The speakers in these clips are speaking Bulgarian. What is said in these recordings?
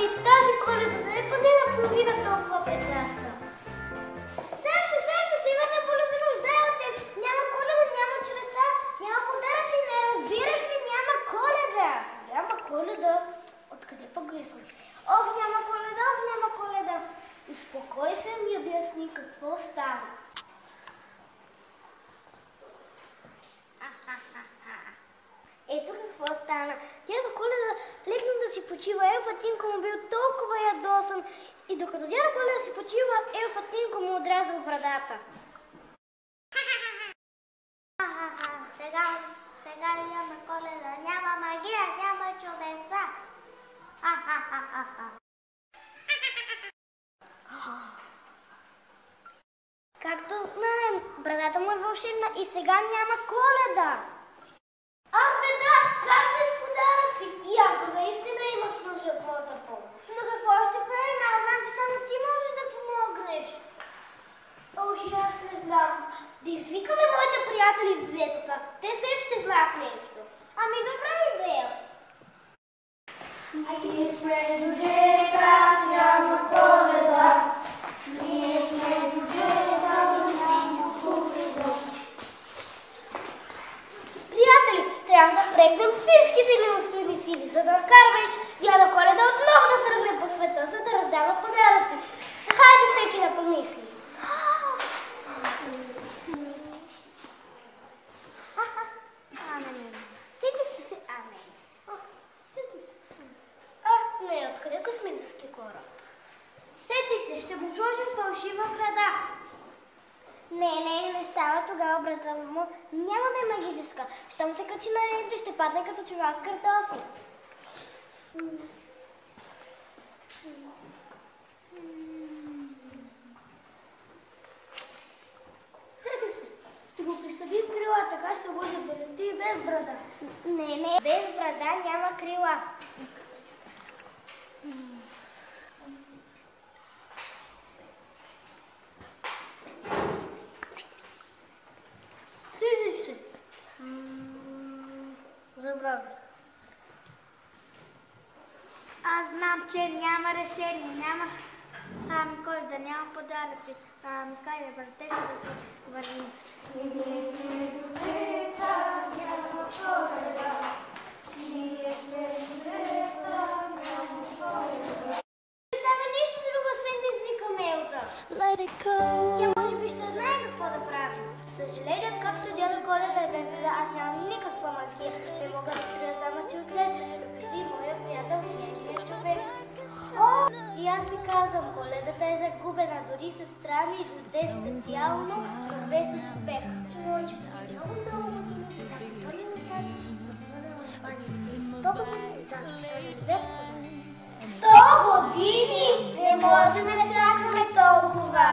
и тази Коледа да е поне наполовина толкова прекрасна. Сашо, сигурно Боля се нуждае от теб. Няма Коледа, няма чудеса, няма подаръци, не разбираш ли? Няма Коледа. Няма Коледа. Откъде пък го измисли? Ох, няма Коледа. И спокой се ми обясни какво става. Ето какво стана. Дядо Коледа легна да си почива, елфа Тинко му бил толкова ядосан и докато дядо Коледа си почива, елфа Тинко му отрязал брадата. Сега няма Коледа, няма магия, няма чудеса. Както знаем, брадата му е вълшебна и сега няма Коледа. Ах, беда, как без подаръци? И аз наистина имаш нужда от моята помощ. Но какво ще правим? Аз знам, че само ти можеш да помогнеш. Ох, и аз не знам. Да извикаме моите приятели в звездата. Те все ще знаят нещо. Ами добра идея. Ние сме дружета, няма Коледа. Ние сме дружета, няма Коледа. Приятели, трябва да прегнем всичките ни настроени сили, за да накараме дядо Коледа отново да тръгне по света, за да раздава подаръци. Хайде всеки да помисли. Не, откъде космически кораб? Сетих се, ще му сложим фалшива брада. Не става тогава брата му. Няма да е магическа. Щом се качи на лента, ще падне като чувал с картофи. Сетих се, ще го присъдим крила, така ще може да лети и без брада. Не, без брада няма крила. Сетих се. Забравих. Аз знам, че няма решение, няма кой да няма подаръци. Кай да въртели да се върнем. Става нищо друго, освен да извикаме Елза. Тя може би ще знае какво да прави. Съжаление, както дядо Коледа е без брада, аз нямам никаква магия. Не мога да спира само чукце, да преси моя приятел снежния човек. О, и аз ви казвам, Коледата е загубена, дори сестра ми дойде специално, но без успех. Чувам, че много години ще да бъде на тази подвъдна паница. 100 години, зато ще е без подаръци. 100 години? Не можем да чакаме толкова.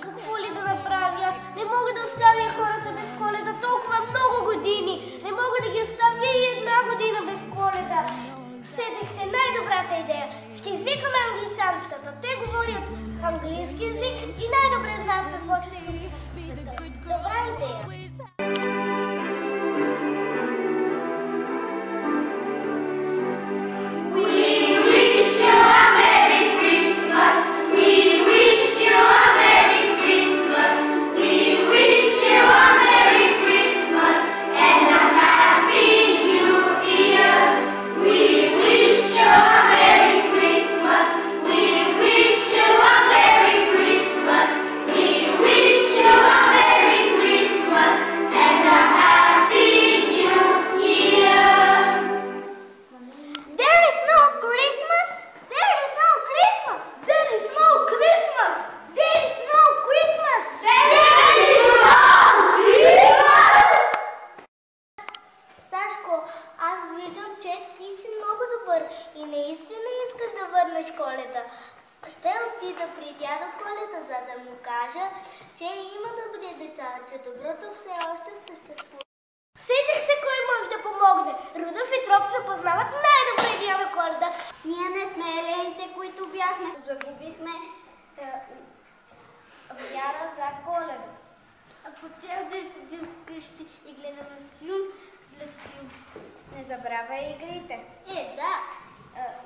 Какво ли да направя? Не мога да оставя хората без Коледа толкова много години. Не мога да ги оставя и една година без Коледа. Сетих се най-добрата идея. Ще извикаме англичанската. Те говорят английски език и най-добре знаят какво се случи в света. Добра идея. И наистина искаш да върнеш Коледа. Ще отида при дядо Коледа, за да му кажа, че има добри деца, че доброто все още съществува. Сетих се кой може да помогне. Рудolf и Троп се познават най-добре дядо Коледа. Ние не сме елените, които бяхме. Загубихме вяра за Коледа. Ако цял ден седим вкъщи и гледаме филм след филм. Не забравяй игрите. Да.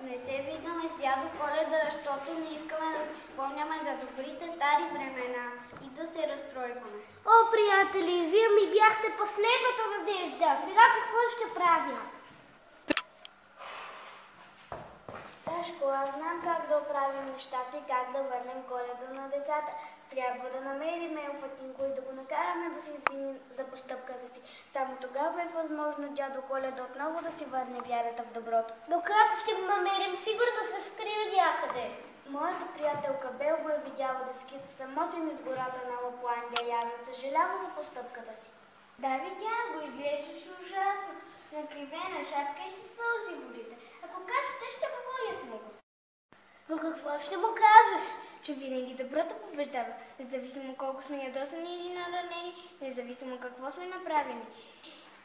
Не се виждаме с дядо Коледа, защото не искаме да си спомняме за добрите стари времена и да се разстройваме. О, приятели, вие ми бяхте последната надежда. Сега какво ще правя? Сашко, аз знам как да оправим нещата и как да върнем Коледа на децата. Трябва да намерим Елфатинко и да го накараме да се извини за постъпката си. Само тогава е възможно дядо Коледа отново да си върне вярата в доброто. Но как ще го намерим? Сигурно да се скрие някъде. Моята приятелка Бел го е видяла да скита самотен из гората на Лапландия. Явно съжалява за постъпката си. Да, видях го, изглеждаш ужасно. Накривена шапка и ще сълзи в очите. Ако кажете, ще говоря с него. Но какво ще му кажеш? Че винаги доброто побеждава, независимо колко сме ядосани или наранени, независимо какво сме направени.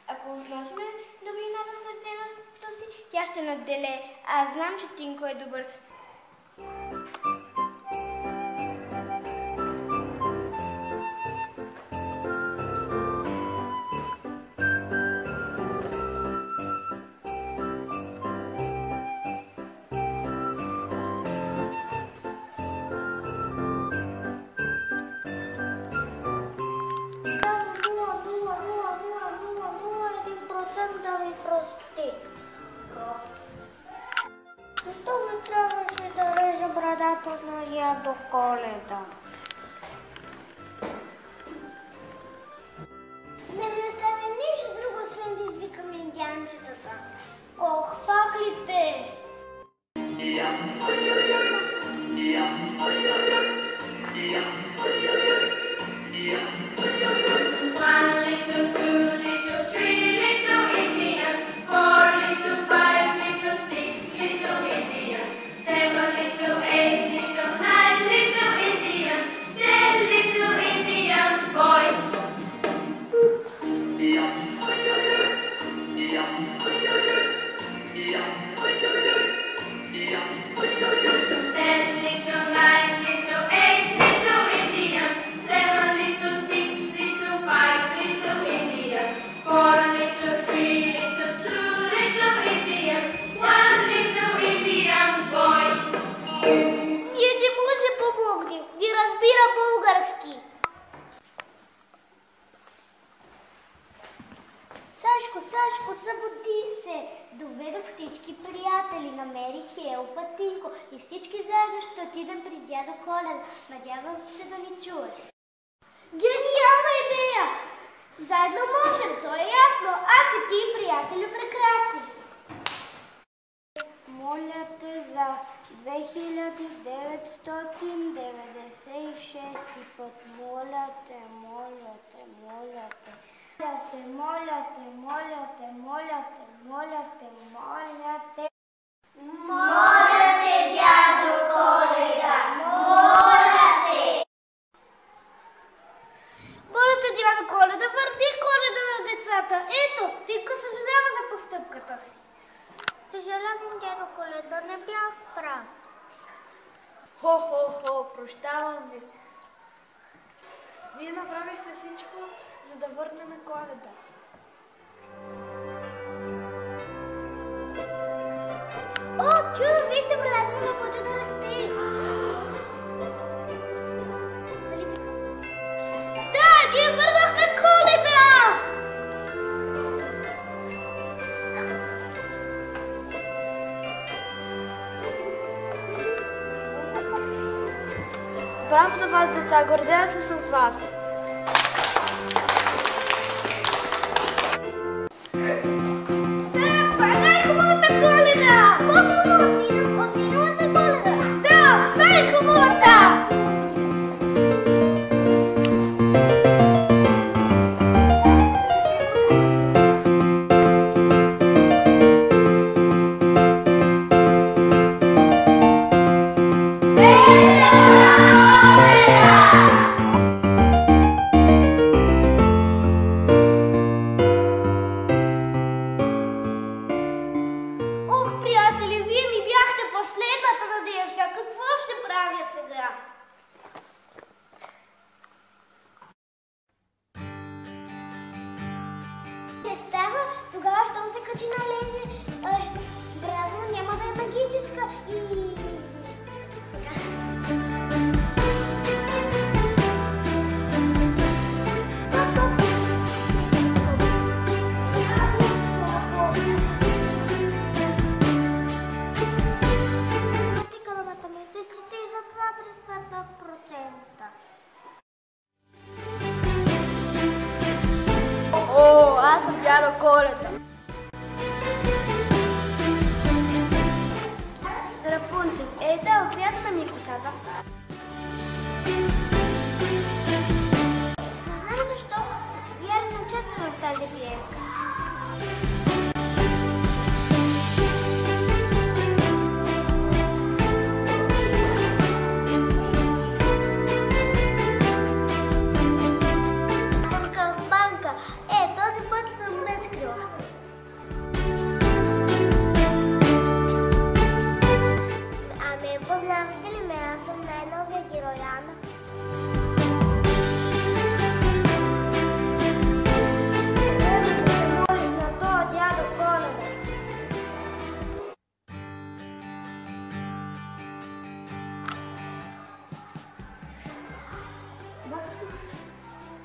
Ако носиме добрината в сърцето си, тя ще надделее. Аз знам, че Тинко е добър. Защо ми трябваше да режа брадата на дядо Коледа? Не ми оставя нищо друго, освен да извикам индианчетата. Ох, пак ли те? Сашко, събуди се! Доведох всички приятели, намерих Елфатинко и всички заедно ще отидем при дядо Коледа. Надявам се да ни чуеш. Гениална идея! Заедно можем, то е ясно. Аз и ти, приятели, прекрасни. Моля те за 2996 път. Моля те, моля те, моля те. Моля те, моля те, моля те, моля те, моля те. Моля те, дядо Коледа, моля те! Моля те, дядо Коледа, върни Коледа на децата. Ето, Тинко съжалява за постъпката си. Съжалявам, дядо Коледа, не бях прав. Хо-хо-хо, прощавам ви. Вие направихте всичко, за да върнем Коледа. О, чу, вижте, брадата ми започва да расте. Да, ние върнахме Коледа! Браво на вас, деца, гордея се с вас. Това е най-хубавата Коледа! Може да отминем от миналата Коледа? Да, най-хубавата! Весела Коледа! Ето, отрязана ми косата. Не знам защо Вяра не участва в тази пиеска. Съм калпанка. Този път съм без крила. Познавате ли ме? Аз съм най-новия герой Ана. На този дядо Коледа.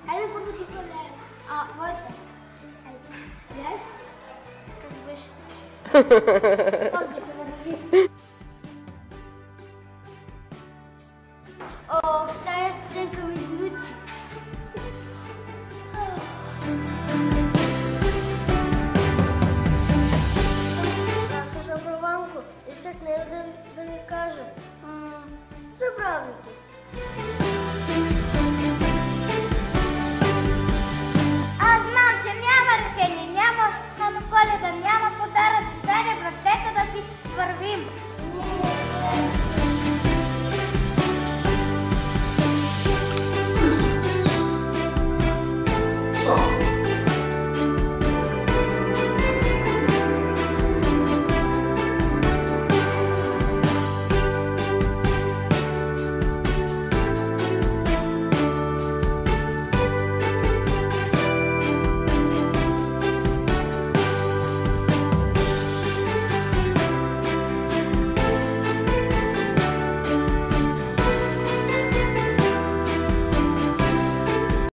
Айде го да ти проверя. Моята. Айде. Гледаш? Как беше? Толкова се въдови. О, тая сценка ми звучи. Аз съм Забраванко. Исках него да ми кажа. Забравяйте.